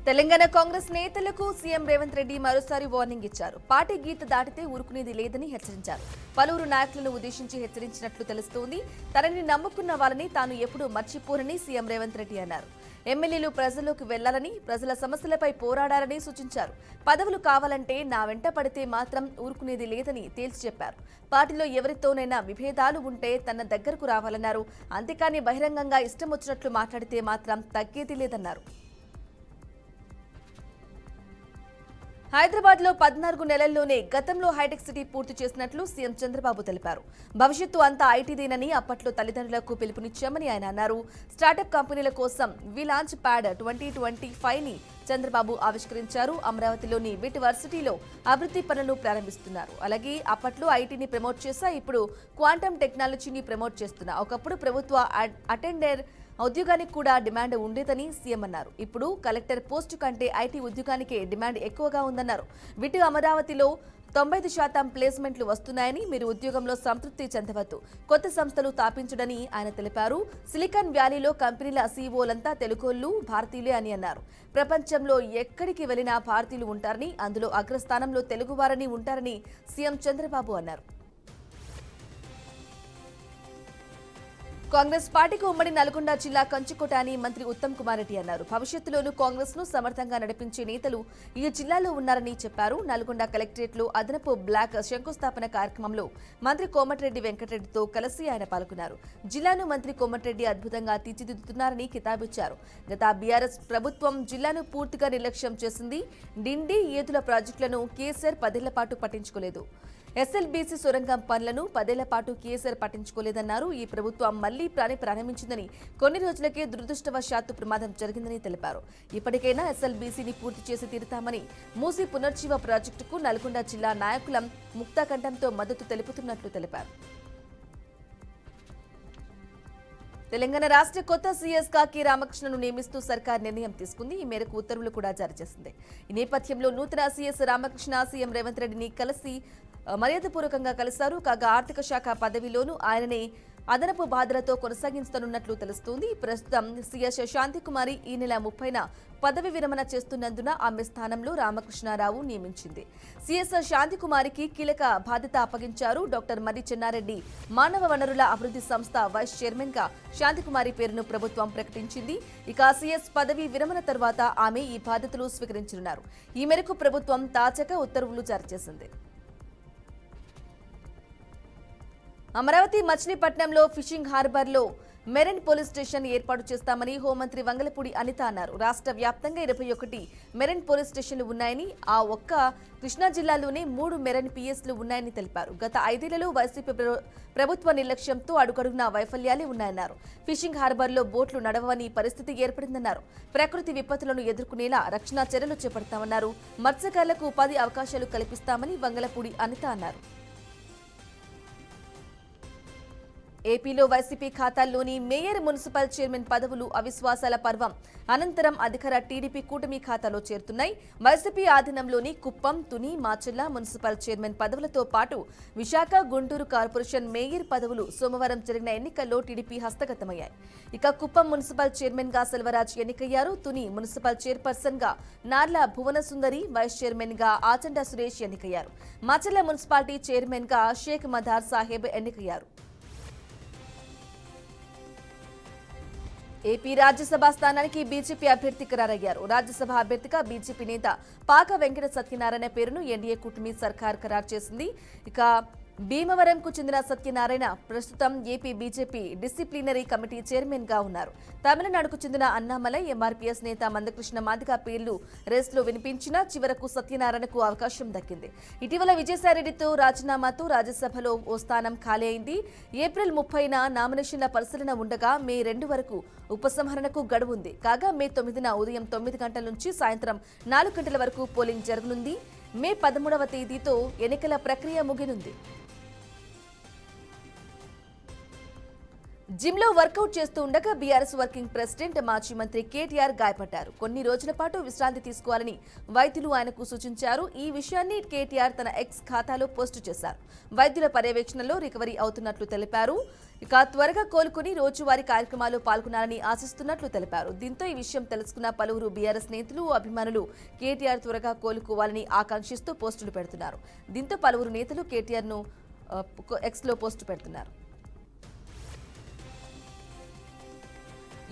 తెలంగాణ కాంగ్రెస్ నేతలకు సీఎం రేవంత్ రెడ్డి మరోసారి వార్నింగ్ ఇచ్చారు. పార్టీ గీత దాటితే ఊరుకునేది లేదని హెచ్చరించారు. పలువురు నాయకులను ఉద్దేశించి హెచ్చరించినట్లు తెలుస్తోంది. తనని నమ్ముకున్న వాళ్ళని తాను ఎప్పుడూ మర్చిపోరని సీఎం రేవంత్ రెడ్డి అన్నారు. ఎమ్మెల్యేలు ప్రజల్లోకి వెళ్లాలని, ప్రజల సమస్యలపై పోరాడాలని సూచించారు. పదవులు కావాలంటే నా వెంట పడితే మాత్రం ఊరుకునేది లేదని తేల్చి చెప్పారు. పార్టీలో ఎవరితోనైనా విభేదాలు ఉంటే తన దగ్గరకు రావాలన్నారు. అంతేకాని బహిరంగంగా ఇష్టం వచ్చినట్లు మాట్లాడితే మాత్రం తగ్గేది లేదన్నారు. హైదరాబాద్ లో 14 నెలల్లోనే గతంలో హైటెక్ సిటీ పూర్తి చేసినట్లు సీఎం చంద్రబాబు తెలిపారు. భవిష్యత్తు అంతా ఐటీదేనని అప్పట్లో తల్లిదండ్రులకు పిలుపునిచ్చామని ఆయన అన్నారు. స్టార్టప్ కంపెనీల కోసం వి లాంచ్ ప్యాడ్ 2025 ని చంద్రబాబు ఆవిష్కరించారు. అమరావతిలోని విట్ వర్సిటీలో అభివృద్ధి పనులను ప్రారంభిస్తున్నారు. అలాగే అప్పట్లో ఐటీని ప్రమోట్ చేశా, ఇప్పుడు క్వాంటమ్ టెక్నాలజీని ప్రమోట్ చేస్తున్నా. ఒకప్పుడు ప్రభుత్వ అటెండర్ ఉద్యోగానికి కూడా డిమాండ్ ఉండేదని సీఎం అన్నారు. ఇప్పుడు కలెక్టర్ పోస్టు కంటే ఐటీ ఉద్యోగానికే డిమాండ్ ఎక్కువగా ఉందన్నారు. విట్ అమరావతిలో 95% ప్లేస్మెంట్లు వస్తున్నాయని, మీరు ఉద్యోగంలో సంతృప్తి చెందవద్దు, కొత్త సంస్థలు స్థాపించడని ఆయన తెలిపారు. సిలికాన్ వ్యాలీలో కంపెనీల సీఈఓలంతా తెలుగోళ్లు, భారతీయులే అని అన్నారు. ప్రపంచంలో ఎక్కడికి వెళ్లినా భారతీయులు ఉంటారని, అందులో అగ్రస్థానంలో తెలుగువారని ఉంటారని సీఎం చంద్రబాబు అన్నారు. కాంగ్రెస్ పార్టీకి ఉమ్మడి నల్గొండ జిల్లా కంచుకోట అని మంత్రి ఉత్తమ్ కుమార్ రెడ్డి అన్నారు. భవిష్యత్తులోనూ కాంగ్రెస్ ను సమర్థంగా నడిపించే నేతలు ఈ జిల్లాలో ఉన్నారని చెప్పారు. నల్గొండ కలెక్టరేట్ లో అదనపు బ్లాక్ శంకుస్థాపన కార్యక్రమంలో మంత్రి కోమటిరెడ్డి వెంకటరెడ్డితో కలిసి ఆయన పాల్గొన్నారు. జిల్లాను మంత్రి కోమటిరెడ్డి అద్భుతంగా తీర్చిదిద్దుతున్నారని కితాబిచ్చారు. గత బీఆర్ఎస్ ప్రభుత్వం జిల్లాను పూర్తిగా నిర్లక్ష్యం చేసింది. డిండి, ఏదుల ప్రాజెక్టులను కేసీఆర్ 10 ఏళ్ల పాటు పట్టించుకోలేదు. ఎస్ఎల్బీసీ సొరంగం పనులను 10 ఏళ్ల పాటు కేసీఆర్ పట్టించుకోలేదన్నారు. ఈ ప్రభుత్వం మళ్లీ ప్రారంభించిందని, కొన్ని రోజులకే దురదృష్టవశాత్తు ప్రమాదం జరిగిందని తెలిపారు. ఇప్పటికైనా ఎస్ఎల్బీసీని పూర్తి చేసి తీరుతామని, మూసీ పునర్జీవ ప్రాజెక్టుకు నల్గొండ జిల్లా నాయకులం ముక్తాకంఠంతో మద్దతు తెలుపుతున్నట్లు తెలిపారు. తెలంగాణ రాష్ట్ర కొత్త సీఎస్ గా కె రామకృష్ణను నియమిస్తూ సర్కార్ నిర్ణయం తీసుకుంది. ఈ మేరకు ఉత్తర్వులు కూడా జారీ చేసింది. ఈ నేపథ్యంలో నూతన సీఎస్ రామకృష్ణ సీఎం రేవంత్ రెడ్డిని కలిసి మర్యాదపూర్వకంగా కలిశారు. కాగా ఆర్థిక శాఖ పదవిలోనూ ఆయననే అదనపు బాధలతో కొనసాగించనున్నట్లు తెలుస్తోంది. ప్రస్తుతం సీఎస్ శాంతికుమారి ఈ నెల 30న పదవి విరమణ చేస్తున్నందున ఆమె స్థానంలో రామకృష్ణారావు నియమించింది. సీఎస్ శాంతికుమారికి కీలక బాధ్యత అప్పగించారు. డాక్టర్ మర్రి చెన్నారెడ్డి మానవ వనరుల అభివృద్ధి సంస్థ వైస్ చైర్మన్ గా శాంతికుమారి పేరును ప్రభుత్వం ప్రకటించింది. ఇక సీఎస్ పదవి విరమణ తర్వాత ఆమె ఈ బాధ్యతలు స్వీకరించనున్నారు. ఈ మేరకు ప్రభుత్వం తాజాగా ఉత్తర్వులు జారీ చేసింది. అమరావతి మచిలీపట్నంలో ఫిషింగ్ హార్బర్లో మెరైన్ పోలీస్ స్టేషన్ ఏర్పాటు చేస్తామని హోంమంత్రి వంగలపూడి అనిత అన్నారు. రాష్ట్ర వ్యాప్తంగా 21 మెరైన్ పోలీస్ స్టేషన్లు ఉన్నాయని, ఆ ఒక్క కృష్ణా జిల్లాలోనే 3 మెరైన్ పిఎస్లు ఉన్నాయని తెలిపారు. గత 5 ఏళ్లలో వైసీపీ ప్రభుత్వ నిర్లక్ష్యంతో అడుగడుగునా వైఫల్యాలే ఉన్నాయన్నారు. ఫిషింగ్ హార్బర్లో బోట్లు నడవని పరిస్థితి ఏర్పడిందన్నారు. ప్రకృతి విపత్తులను ఎదుర్కొనేలా రక్షణ చర్యలు చేపడతామన్నారు. మత్స్యకారులకు ఉపాధి అవకాశాలు కల్పిస్తామని వంగలపూడి అనిత అన్నారు. ఏపీలో వైసీపీ ఖాతాల్లోని మేయర్, మున్సిపల్ చైర్మన్ పదవులు అవిశ్వాసాల పర్వం అనంతరం అధికార టీడీపీ కూటమి ఖాతాలో చేరుతున్నాయి. వైసీపీ ఆధీనంలోని కుప్పం, తుని, మాచర్ల మున్సిపల్ చైర్మన్ పదవులతో పాటు విశాఖ, గుంటూరు కార్పొరేషన్ మేయర్ పదవులు సోమవారం జరిగిన ఎన్నికల్లో టీడీపీ హస్తగతమయ్యాయి. ఇక కుప్పం మున్సిపల్ చైర్మన్ గా సెల్వరాజ్ ఎన్నికయ్యారు. తుని మున్సిపల్ చైర్పర్సన్ గా నార్ల భువనసుందరి, వైస్ చైర్మన్ గా ఆచండ సురేష్ ఎన్నికయ్యారు. మాచర్ల మున్సిపాలిటీ చైర్మన్ గా షేక్ మదార్ సాహెబ్ ఎన్నికయ్యారు. ఏపీ రాజ్యసభ స్థానానికి బీజేపీ అభ్యర్థి ఖరారయ్యారు. రాజ్యసభ అభ్యర్థిగా బీజేపీ నేత పాక వెంకట సత్యనారాయణ పేరును ఎన్డీఏ కూటమి సర్కార్ ఖరారు చేసింది. ఇక భీమవరంకు చెందిన సత్యనారాయణ ప్రస్తుతం AP BJP disciplinary committee chairman గా ఉన్నారు. తమిళనాడుకు చెందిన అన్నామలై, ఎంఆర్పీఎస్ నేత మందకృష్ణ మాదిగ పేర్లు రేసులో వినిపించినా చివరకు సత్యనారాయణకు అవకాశం దక్కింది. ఇటీవల విజయసాయిరెడ్డితో రాజీనామాతో రాజ్యసభలో ఓ స్థానం ఖాళీ అయింది. ఏప్రిల్ 30న నామినేషన్ల పరిశీలన ఉండగా మే 2 వరకు ఉపసంహరణకు గడువు ఉంది. కాగా మే 9న ఉదయం 9 గంటల నుంచి సాయంత్రం 4 గంటల వరకు పోలింగ్ జరగనుంది. మే 13వ తేదీతో ఎన్నికల ప్రక్రియ ముగినుంది. జిమ్ లో వర్కౌట్ చేస్తూ ఉండగా బీఆర్ఎస్ వర్కింగ్ ప్రెసిడెంట్ మాజీ మంత్రి కేటీఆర్ గాయపడ్డారు. కొన్ని రోజుల పాటు విశ్రాంతి తీసుకోవాలని వైద్యులు ఆయనకు సూచించారు. ఈ విషయాన్ని కేటీఆర్ తన ఎక్స్ ఖాతాలో పోస్టు చేశారు. వైద్యుల పర్యవేక్షణలో రికవరీ అవుతున్నట్లు తెలిపారు. ఇక త్వరగా కోలుకుని రోజువారీ కార్యక్రమాల్లో పాల్గొనాలని ఆశిస్తున్నట్లు తెలిపారు. దీంతో ఈ విషయం తెలుసుకున్న పలువురు బీఆర్ఎస్ నేతలు, అభిమానులు కేటీఆర్ త్వరగా కోలుకోవాలని ఆకాంక్షిస్తూ పోస్టులు పెడుతున్నారు. దీంతో పలువురు నేతలు కేటీఆర్ ను ఎక్స్ లో పోస్టు పెడుతున్నారు.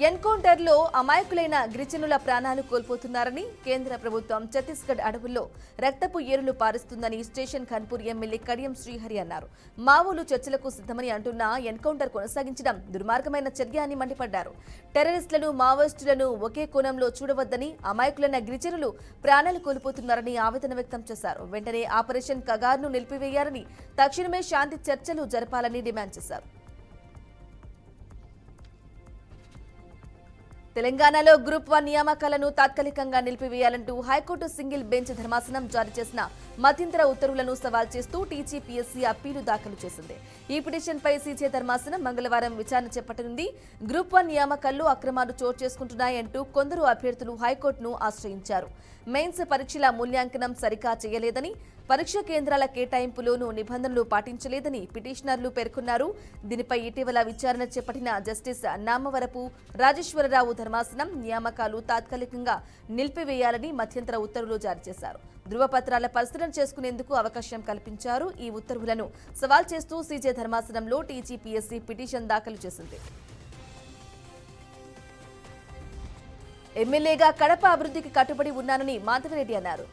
ఎన్కౌంటర్లో అమాయకులైన గిరిజనుల ప్రాణాలు కోల్పోతున్నారని కేంద్ర ప్రభుత్వం ఛత్తీస్గఢ్ అడవుల్లో రక్తపు ఏరులు పారుస్తుందని స్టేషన్ ఖాన్పూర్ ఎమ్మెల్యే కడియం శ్రీహరి అన్నారు. మావోలు చర్చలకు సిద్ధమని అంటున్న ఎన్కౌంటర్ కొనసాగించడం దుర్మార్గమైన చర్య అని మండిపడ్డారు. టెర్రరిస్టులను, మావోయిస్టులను ఒకే కోణంలో చూడవద్దని, అమాయకులైన గిరిజనులు ప్రాణాలు కోల్పోతున్నారని ఆవేదన వ్యక్తం చేశారు. వెంటనే ఆపరేషన్ కగార్ను నిలిపివేయాలని, తక్షణమే శాంతి చర్చలు జరపాలని డిమాండ్ చేశారు. తెలంగాణలో గ్రూప్ 1 నియామకాలను తాత్కాలికంగా నిలిపివేయాలంటూ హైకోర్టు సింగిల్ బెంచ్ ధర్మాసనం జారీ చేసిన మధ్యంతర ఉత్తర్వులను సవాల్ చేస్తూ టీజీపీఎస్సీ అప్పీలు దాఖలు చేసింది. ఈ పిటిషన్పై సీజే ధర్మాసనం మంగళవారం విచారణ చేపట్టనుంది. గ్రూప్ 1 నియామకాల్లో అక్రమాలు చోటు చేసుకుంటున్నాయంటూ కొందరు అభ్యర్థులు హైకోర్టును ఆశ్రయించారు. మెయిన్స్ పరీక్షల మూల్యాంకనం సరిగా చేయలేదని, పరీక్ష కేంద్రాల కేటాయింపులోనూ నిబంధనలు పాటించలేదని పిటిషనర్లు పేర్కొన్నారు. దీనిపై ఇటీవల విచారణ చేపట్టిన జస్టిస్ నామవరపు రాజేశ్వరరావు ధర్మాసనం నియామకాలు తాత్కాలికంగా నిలిపివేయాలని మధ్యంతర ఉత్తర్వులు జారీ చేశారు. ధృవపత్రాల పరిశీలన చేసుకునేందుకు అవకాశం కల్పించారు. ఈ ఉత్తర్వులను సవాల్ చేస్తూ సీజే ధర్మాసనంలో టీజీపీఎస్సీ పిటిషన్ దాఖలు చేసింది. ఎమ్మెల్యేగా కడప అభివృద్ధికి కట్టుబడి ఉన్నానని మాధవిరెడ్డి అన్నారు.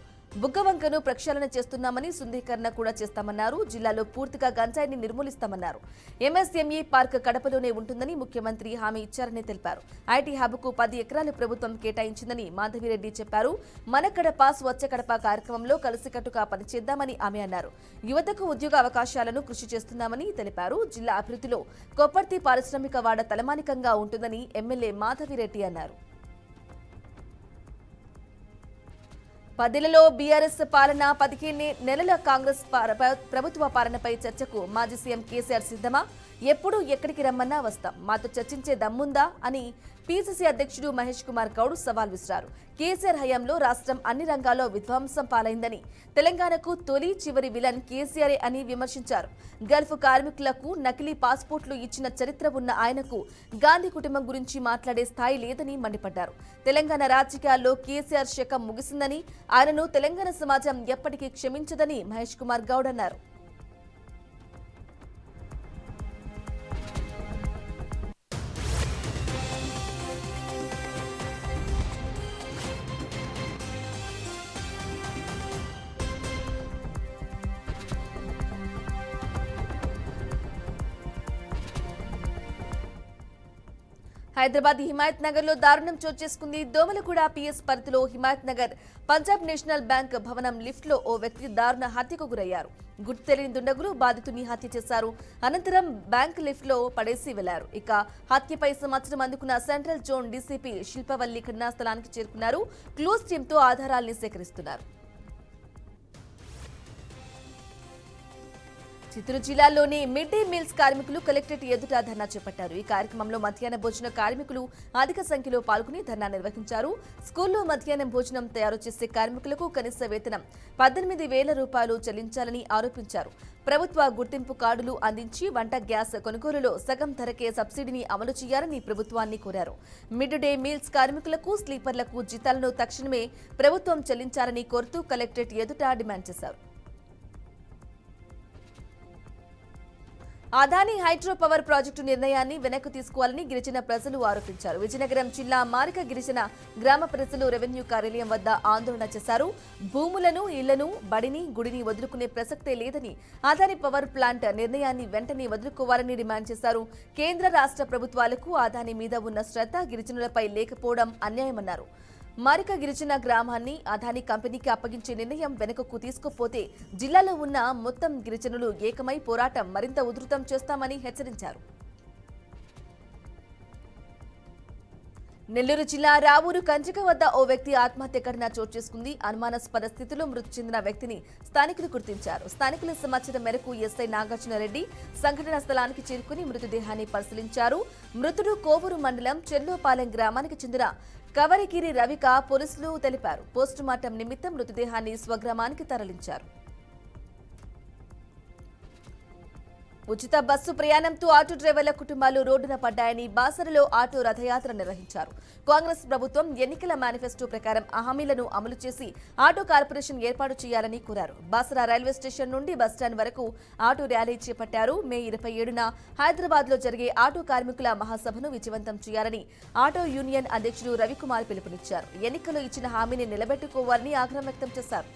బుగ్గవంకను ప్రక్షాళన చేస్తున్నామని, శుద్ధీకరణ కూడా చేస్తామన్నారు. జిల్లాలో పూర్తిగా గంజాయిని నిర్మూలిస్తామన్నారు. ఎంఎస్ఎంఈ పార్క్ కడపలోనే ఉంటుందని ముఖ్యమంత్రి హామీ ఇచ్చారని తెలిపారు. ఐటీ హబ్కు 10 ఎకరాలు ప్రభుత్వం కేటాయించిందని మాధవిరెడ్డి చెప్పారు. మన కడప స్వచ్ఛ కడప కార్యక్రమంలో కలిసికట్టుగా పనిచేద్దామని ఆమె అన్నారు. యువతకు ఉద్యోగ అవకాశాలను కృషి చేస్తున్నామని తెలిపారు. జిల్లా అభివృద్ధిలో కొప్పర్తి పారిశ్రామిక వాడ తలమానికంగా ఉంటుందని ఎమ్మెల్యే మాధవిరెడ్డి అన్నారు. 10 బీఆర్ఎస్ పాలన, 15 నెలల కాంగ్రెస్ ప్రభుత్వ పాలనపై చర్చకు మాజీ సీఎం కేసీఆర్ సిద్ధమా? ఎప్పుడు ఎక్కడికి రమ్మన్నా వస్తాం, మాతో చర్చించే దమ్ముందా అని పీసీసీ అధ్యక్షుడు మహేష్ కుమార్ గౌడ్ సవాల్ విసిరారు. కేసీఆర్ హయాంలో రాష్ట్రం అన్ని రంగాల్లో విధ్వంసం పాలైందని, తెలంగాణకు తొలి చివరి విలన్ కేసీఆర్ అని విమర్శించారు. గల్ఫ్ కార్మికులకు నకిలీ పాస్పోర్ట్లు ఇచ్చిన చరిత్ర ఉన్న ఆయనకు గాంధీ కుటుంబం గురించి మాట్లాడే స్థాయి లేదని మండిపడ్డారు. తెలంగాణ రాజకీయాల్లో కేసీఆర్ శకం ముగిసిందని, ఆయనను తెలంగాణ సమాజం ఎప్పటికీ క్షమించదని మహేష్ కుమార్ గౌడ్ అన్నారు. హైదరాబాద్ హిమాయత్ నగర్ లో దారుణం చోటు చేసుకుంది. దోమలగూడ పీఎస్ పరిధిలో హిమాయత్ నగర్ పంజాబ్ నేషనల్ బ్యాంక్ భవనం లిఫ్ట్ లో ఓ వ్యక్తి దారుణ హత్యకు గురయ్యారు. గుర్తు తెలియని దుండగులు బాధితుని హత్య చేశారు. అనంతరం బ్యాంక్ లిఫ్ట్ లో పడేసి వెళ్లారు. ఇక హత్యపై సమాచారం అందుకున్న సెంట్రల్ జోన్ డీసీపీ శిల్పవల్లి ఘటనా స్థలానికి చేరుకున్నారు. క్లోజ్ టీంతో ఆధారాల్ని సేకరిస్తున్నారు. చిత్తూరు జిల్లాలోని మిడ్ డే మీల్స్ కార్మికులు కలెక్టరేట్ ఎదుట ధర్నా చేపట్టారు. ఈ కార్యక్రమంలో మధ్యాహ్న భోజన కార్మికులు అధిక సంఖ్యలో పాల్గొని ధర్నా నిర్వహించారు. స్కూల్లో మధ్యాహ్నం భోజనం తయారు చేసే కార్మికులకు కనీస వేతనం 18,000 రూపాయలు చెల్లించాలని ఆరోపించారు. ప్రభుత్వ గుర్తింపు కార్డులు అందించి వంట గ్యాస్ కొనుగోలులో సగం ధరకే సబ్సిడీని అమలు చేయాలని ప్రభుత్వాన్ని కోరారు. మిడ్ డే మీల్స్ కార్మికులకు, స్లీపర్లకు జీతాలను తక్షణమే ప్రభుత్వం చెల్లించాలని కోరుతూ కలెక్టరేట్ ఎదుట డిమాండ్ చేశారు. అదానీ హైడ్రో పవర్ ప్రాజెక్టు నిర్ణయాన్ని వెనక్కు తీసుకోవాలని గిరిజన ప్రజలు ఆరోపించారు. విజయనగరం జిల్లా మారిక గిరిజన గ్రామ ప్రజలు రెవెన్యూ కార్యాలయం వద్ద ఆందోళన చేశారు. భూములను, ఇళ్లను, బడిని, గుడిని వదులుకునే ప్రసక్తే లేదని, అదానీ పవర్ ప్లాంట్ నిర్ణయాన్ని వెంటనే వదులుకోవాలని డిమాండ్ చేశారు. కేంద్ర, రాష్ట్ర ప్రభుత్వాలకు అదానీ మీద ఉన్న శ్రద్ధ గిరిజనులపై లేకపోవడం అన్యాయమన్నారు. మారిక గిరిజన గ్రామాన్ని అదానీ కంపెనీకి అప్పగించే నిర్ణయం వెనుకకు తీసుకుపోతే జిల్లాలో ఉన్న మొత్తం గిరిజనులు ఏకమై పోరాటం మరింత ఉధృతం చేస్తామని హెచ్చరించారు. నెల్లూరు జిల్లా రావూరు కంచిక వద్ద ఓ వ్యక్తి ఆత్మహత్య ఘటన చోటు చేసుకుంది. అనుమానాస్పద స్థితిలో మృతి చెందిన వ్యక్తిని స్థానికులు గుర్తించారు. స్థానికుల సమాచారం మేరకు ఎస్ఐ నాగార్జునరెడ్డి సంఘటనా స్థలానికి చేరుకుని మృతదేహాన్ని పరిశీలించారు. మృతుడు కోవూరు మండలం చెర్లోపాలెం గ్రామానికి చెందిన కవరిగిరి రవిక పోలీసులు తెలిపారు. పోస్టుమార్టం నిమిత్తం మృతదేహాన్ని స్వగ్రామానికి తరలించారు. ఉచిత బస్సు ప్రయాణంతో ఆటో డ్రైవర్ల కుటుంబాలు రోడ్డున పడ్డాయని బాసరలో ఆటో రథయాత్ర నిర్వహించారు. కాంగ్రెస్ ప్రభుత్వం ఎన్నికల మేనిఫెస్టో ప్రకారం హామీలను అమలు చేసి ఆటో కార్పొరేషన్ ఏర్పాటు చేయాలని కోరారు. బాసర రైల్వే స్టేషన్ నుండి బస్టాండ్ వరకు ఆటో ర్యాలీ చేపట్టారు. మే 27న హైదరాబాద్ లో జరిగే ఆటో కార్మికుల మహాసభను విజయవంతం చేయాలని ఆటో యూనియన్ అధ్యక్షుడు రవికుమార్ పిలుపునిచ్చారు. ఎన్నికల్లో ఇచ్చిన హామీని నిలబెట్టుకోవాలని ఆగ్రహం వ్యక్తం చేశారు.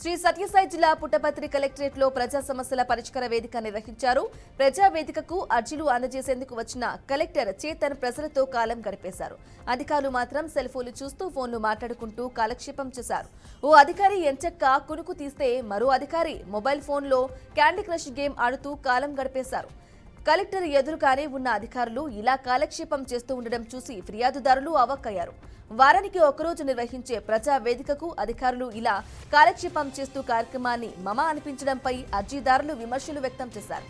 శ్రీ సత్యసాయి జిల్లా పుట్టపర్తి కలెక్టరేట్ లో ప్రజా సమస్యల పరిష్కార వేదిక నిర్వహించారు. ప్రజా వేదికకు అర్జీలు అందజేసేందుకు వచ్చిన కలెక్టర్ చేతన్ ప్రజలతో కాలం గడిపేశారు. అధికారులు మాత్రం సెల్ ఫోన్లు చూస్తూ ఫోన్లు మాట్లాడుకుంటూ కాలక్షేపం చేశారు. ఓ అధికారి ఎంచక్క కునుకు తీస్తే మరో అధికారి మొబైల్ ఫోన్లో క్యాండీ క్రష్ గేమ్ ఆడుతూ కాలం గడిపేశారు. కలెక్టర్ ఎదురుగానే ఉన్న అధికారులు ఇలా కాలక్షేపం చేస్తూ ఉండడం చూసి ఫిర్యాదుదారులు అవాక్కయ్యారు. వారానికి ఒకరోజు నిర్వహించే ప్రజా వేదికకు అధికారులు ఇలా కాలక్షేపం చేస్తూ కార్యక్రమాన్ని మమ అనిపించడంపై అర్జీదారులు విమర్శలు వ్యక్తం చేశారు.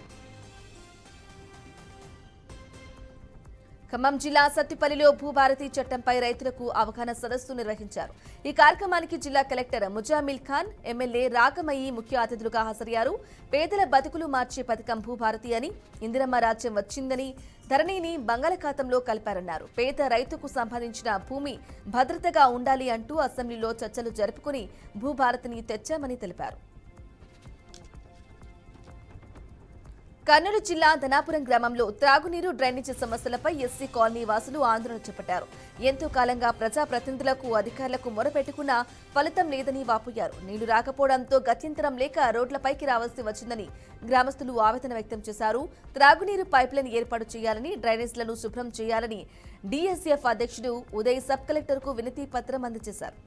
ఖమ్మం జిల్లా సత్తిపల్లిలో భూభారతి చట్టంపై రైతులకు అవగాహన సదస్సు నిర్వహించారు. ఈ కార్యక్రమానికి జిల్లా కలెక్టర్ ముజామిల్ ఖాన్, ఎమ్మెల్యే రాగమయ్యి ముఖ్య అతిథులుగా హాజరయ్యారు. పేదల బతుకులు మార్చే పథకం భూభారతి అని, ఇందిరమ్మ రాజ్యం వచ్చిందని, ధరణిని బంగాళాఖాతంలో కలిపారన్నారు. పేద రైతుకు సంబంధించిన భూమి భద్రతగా ఉండాలి అంటూ అసెంబ్లీలో చర్చలు జరుపుకుని భూభారతిని తెచ్చామని తెలిపారు. కర్నూలు జిల్లా ధనాపురం గ్రామంలో త్రాగునీరు డ్రైనేజీ సమస్యలపై ఎస్సీ కాలనీ వాసులు ఆందోళన చేపట్టారు. ఎంతో కాలంగా ప్రజాప్రతినిధులకు అధికారులకు మొరపెట్టుకున్నా ఫలితం లేదని వాపోయారు. నీళ్లు రాకపోవడంతో గత్యంతరం లేక రోడ్లపైకి రావాల్సి వచ్చిందని గ్రామస్తులు ఆవేదన వ్యక్తం చేశారు. త్రాగునీరు పైప్లైన్ ఏర్పాటు చేయాలని, డ్రైనేజీలను శుభ్రం చేయాలని డీఎస్ఎఫ్ అధ్యక్షుడు ఉదయ్ సబ్ కలెక్టర్కు వినతి పత్రం అందజేశారు.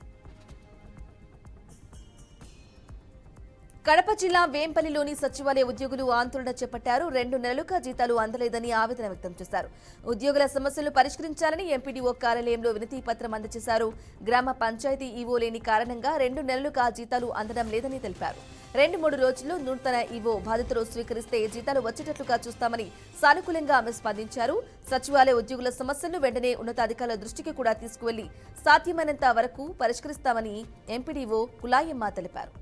కడప జిల్లా వేంపల్లిలోని సచివాలయ ఉద్యోగులు ఆందోళన చేపట్టారు. 2 నెలలుగా జీతాలు అందలేదని ఆవేదన వ్యక్తం చేశారు. ఉద్యోగుల సమస్యలు పరిష్కరించాలని ఎంపీడీఓ కార్యాలయంలో వినతి పత్రం అందజేశారు. గ్రామ పంచాయతీ ఈవో లేని కారణంగా 2 నెలలుగా జీతాలు అందడం లేదని తెలిపారు. 2-3 రోజుల్లో నూతన ఈవో బాధ్యతలు స్వీకరిస్తే జీతాలు వచ్చేటట్లుగా చూస్తామని సానుకూలంగా ఆమె స్పందించారు. సచివాలయ ఉద్యోగుల సమస్యలను వెంటనే ఉన్నతాధికారుల దృష్టికి కూడా తీసుకువెళ్లి సాధ్యమైనంత వరకు పరిష్కరిస్తామని ఎంపీడీఓ కులాయమ్మ తెలిపారు.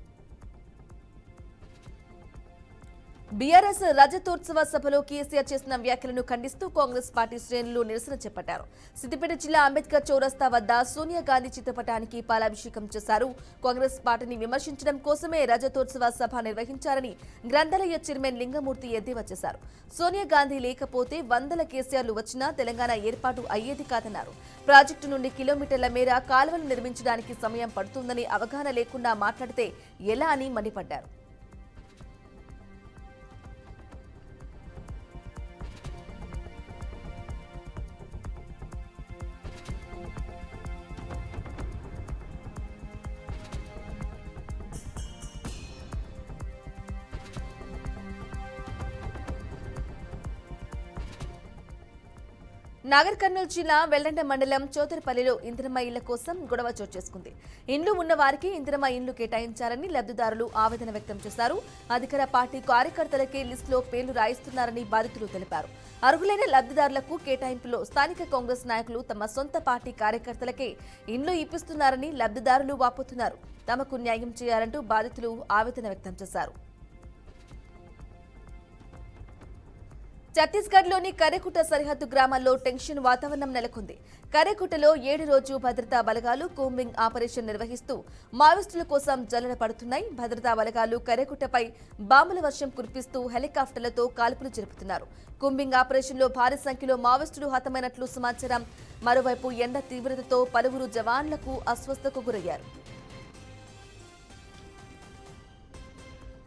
బీఆర్ఎస్ రజతోత్సవ సభలో కేసీఆర్ చేసిన వ్యాఖ్యలను ఖండిస్తూ కాంగ్రెస్ పార్టీ శ్రేణులు నిరసన చేపట్టారు. సిద్దిపేట జిల్లా అంబేద్కర్ చౌరస్తా వద్ద సోనియా గాంధీ చిత్రపటానికి పాలాభిషేకం చేశారు. కాంగ్రెస్ పార్టీని విమర్శించడం కోసమే రజతోత్సవ సభ నిర్వహించారని గ్రంథాలయ చైర్మన్ లింగమూర్తి ఎద్దేవా చేశారు. సోనియా గాంధీ లేకపోతే 100 కేసీఆర్లు వచ్చినా తెలంగాణ ఏర్పాటు అయ్యేది కాదన్నారు. ప్రాజెక్టు నుండి కిలోమీటర్ల మేర కాలువలు నిర్మించడానికి సమయం పడుతుందని అవగాహన లేకుండా మాట్లాడితే ఎలా అని మండిపడ్డారు. నాగర్ కర్నూలు జిల్లా వెల్లండ మండలం చోతరపల్లిలో ఇందిరమ్మ ఇళ్ల కోసం గొడవ చోటు చేసుకుంది. ఇండ్లు ఉన్న వారికి ఇందిరమ్మ ఇండ్లు కేటాయించారని లబ్ధిదారులు ఆవేదన వ్యక్తం చేశారు. అధికార పార్టీ కార్యకర్తలకే లిస్టులో పేర్లు రాయిస్తున్నారని బాధితులు తెలిపారు. అర్హులైన లబ్ధిదారులకు కేటాయింపులో స్థానిక కాంగ్రెస్ నాయకులు తమ సొంత పార్టీ కార్యకర్తలకే ఇండ్లు ఇప్పిస్తున్నారని లబ్ధిదారులు వాపోతున్నారు. తమకు న్యాయం చేయాలంటూ బాధితులు ఆవేదన వ్యక్తం చేశారు. ఛత్తీస్గఢ్లోని కరేకుట సరిహద్దు గ్రామాల్లో టెన్షన్ వాతావరణం నెలకొంది. కరేకుటలో 7 రోజు భద్రతా బలగాలు కూంబింగ్ ఆపరేషన్ నిర్వహిస్తూ మావోయిస్టుల కోసం జల్లెడ పడుతున్నాయి. భద్రతా బలగాలు కరేకుటపై బాంబుల వర్షం కురిపిస్తూ హెలికాప్టర్లతో కాల్పులు జరుపుతున్నారు. కూంబింగ్ ఆపరేషన్లో భారీ సంఖ్యలో మావోయిస్టులు హతమైనట్లు సమాచారం. మరోవైపు ఎండ తీవ్రతతో పలువురు జవాన్లకు అస్వస్థతకు గురయ్యారు.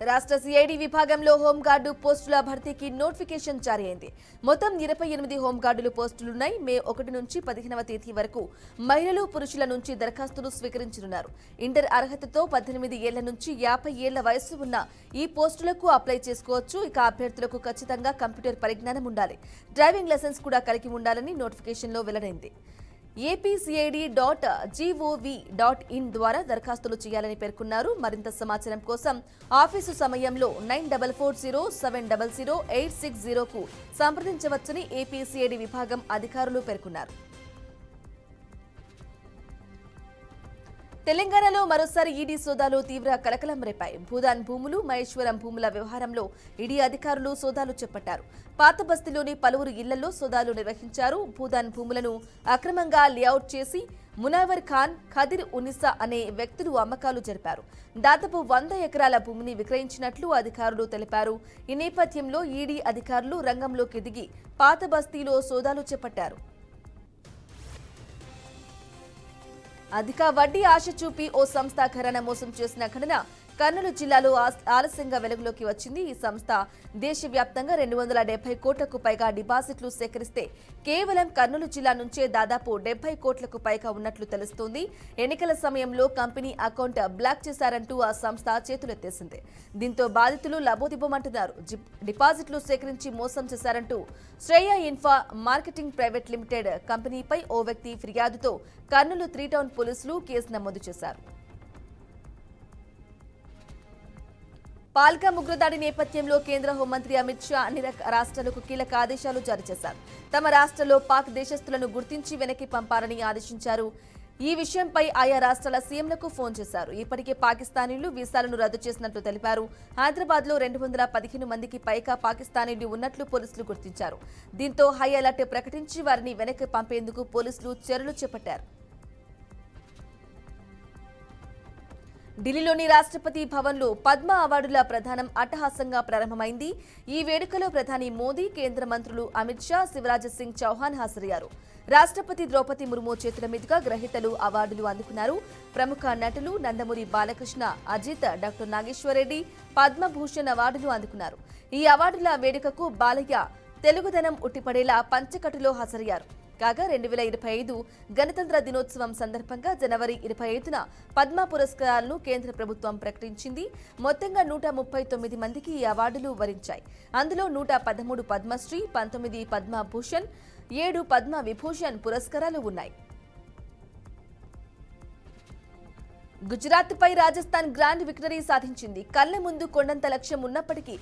రాష్ట్ర సిఐడి విభాగంలో హోంగార్డు పోస్టుల భర్తీకి నోటిఫికేషన్ జారీ అయింది. మొత్తం 28 హోంగార్డులు పోస్టులున్నాయి. మే 1 నుంచి 15వ తేదీ వరకు మహిళలు, పురుషుల నుంచి దరఖాస్తులు స్వీకరించనున్నారు. ఇంటర్ అర్హతతో 18 ఏళ్ల నుంచి 50 ఏళ్ల వయస్సు ఉన్న ఈ పోస్టులకు అప్లై చేసుకోవచ్చు. ఇక అభ్యర్థులకు ఖచ్చితంగా కంప్యూటర్ పరిజ్ఞానం ఉండాలి. డ్రైవింగ్ లైసెన్స్ కూడా కలిగి ఉండాలని నోటిఫికేషన్లో వెల్లడైంది. apcid.gov.in ద్వారా దరఖాస్తులు చేయాలని పేర్కొన్నారు. మరింత సమాచారం కోసం ఆఫీసు సమయంలో 9440700860కు సంప్రదించవచ్చని APCID విభాగం అధికారులు పేర్కొన్నారు. తెలంగాణలో మరోసారి ఈడీ సోదాలు తీవ్ర కలకలం రేపాయి. భూదాన్ భూములు, మహేశ్వరం భూముల వ్యవహారంలో ఈడీ అధికారులు సోదాలు చేపట్టారు. పాత బస్తీలోని పలువురు ఇళ్లలో సోదాలు నిర్వహించారు. భూదాన్ భూములను అక్రమంగా లేఅవుట్ చేసి మునవర్ ఖాన్, ఖదిర్ ఉన్నీసా అనే వ్యక్తులు అమ్మకాలు జరిపారు. దాదాపు 100 ఎకరాల భూమిని విక్రయించినట్లు అధికారులు తెలిపారు. ఈ నేపథ్యంలో ఈడీ అధికారులు రంగంలోకి దిగి పాత బస్తీలో సోదాలు చేపట్టారు. అధిక వడ్డీ ఆశ చూపి ఓ సంస్థ ఘరానా మోసం చేసిన ఘటన కర్నూలు జిల్లాలో ఆలస్యంగా వెలుగులోకి వచ్చింది. ఈ సంస్థ దేశవ్యాప్తంగా 270 కోట్లకు పైగా డిపాజిట్లు సేకరిస్తే కేవలం కర్నూలు జిల్లా నుంచే దాదాపు 70 కోట్లకు పైగా ఉన్నట్లు తెలుస్తోంది. ఎన్నికల సమయంలో కంపెనీ అకౌంట్ బ్లాక్ చేశారంటూ ఆ సంస్థ చేతులెత్తేసింది. దీంతో బాధితులు లబోదిబోమంటున్నారు. డిపాజిట్లు సేకరించి మోసం చేశారంటూ శ్రేయ ఇన్ఫా మార్కెటింగ్ ప్రైవేట్ లిమిటెడ్ కంపెనీపై ఓ వ్యక్తి ఫిర్యాదుతో కర్నూలు 3 టౌన్ పోలీసులు కేసు నమోదు చేశారు. పాల్కా ఉగ్రదాడి నేపథ్యంలో కేంద్ర హోంమంత్రి అమిత్ షా అన్ని రాష్ట్రాలకు కీలక ఆదేశాలు జారీ చేశారు. తమ రాష్ట్రంలో పాక్ దేశస్తులను గుర్తించి వెనక్కి పంపాలని ఆదేశించారు. ఈ విషయంపై ఆయా రాష్ట్రాల సీఎంలకు ఫోన్ చేశారు. ఇప్పటికే పాకిస్తానీలు వీసాలను రద్దు చేసినట్లు తెలిపారు. హైదరాబాద్లో 215 మందికి పైగా పాకిస్తానీలు ఉన్నట్లు పోలీసులు గుర్తించారు. దీంతో హై అలర్ట్ ప్రకటించి వారిని వెనక్కి పంపేందుకు పోలీసులు చర్యలు చేపట్టారు. ఢిల్లీలోని రాష్ట్రపతి భవన్లో పద్మ అవార్డుల ప్రదానం అట్టహాసంగా ప్రారంభమైంది. ఈ వేడుకలో ప్రధాని మోదీ, కేంద్ర మంత్రులు అమిత్ షా, శివరాజ్ సింగ్ చౌహాన్ హాజరయ్యారు. రాష్ట్రపతి ద్రౌపది ముర్ము చేతుల మీదుగా గ్రహీతలు అవార్డులు అందుకున్నారు. ప్రముఖ నటులు నందమూరి బాలకృష్ణ, అజిత్, డాక్టర్ నాగేశ్వరరెడ్డి పద్మభూషణ్ అవార్డులు అందుకున్నారు. ఈ అవార్డుల వేడుకకు బాలయ్య తెలుగుదనం ఉట్టిపడేలా పంచకట్టులో హాజరయ్యారు. కాగా 2025 గణతంత్ర దినోత్సవం సందర్భంగా జనవరి 25న పద్మ పురస్కారాలను కేంద్ర ప్రభుత్వం ప్రకటించింది. మొత్తంగా 139 మందికి ఈ అవార్డులు వరించాయి. అందులో 113 పద్మశ్రీ, 19 పద్మభూషణ్, 7 పద్మ విభూషణ్ పురస్కారాలు ఉన్నాయి. గుజరాత్పై రాజస్థాన్ గ్రాండ్ విక్టరీ సాధించింది. కళ్ల ముందు కొండంత లక్ష్యం ఉన్నప్పటికీ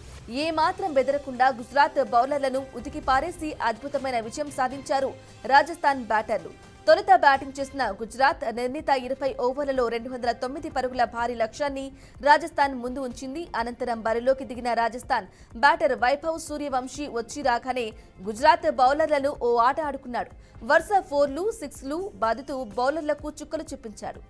ఏమాత్రం బెదరకుండా గుజరాత్ బౌలర్లను ఉతికి పారేసి అద్భుతమైన విజయం సాధించారు రాజస్థాన్ బ్యాటర్లు. తొలుత బ్యాటింగ్ చేసిన గుజరాత్ నిర్ణీత 20 ఓవర్లలో 209 పరుగుల భారీ లక్ష్యాన్ని రాజస్థాన్ ముందు ఉంచింది. అనంతరం బరిలోకి దిగిన రాజస్థాన్ బ్యాటర్ వైభవ్ సూర్యవంశీ వచ్చి రాగానే గుజరాత్ బౌలర్లను ఓ ఆట ఆడుకున్నాడు. వరుస 4లు, 6లు బాదుతూ బౌలర్లకు చుక్కలు చూపించాడు.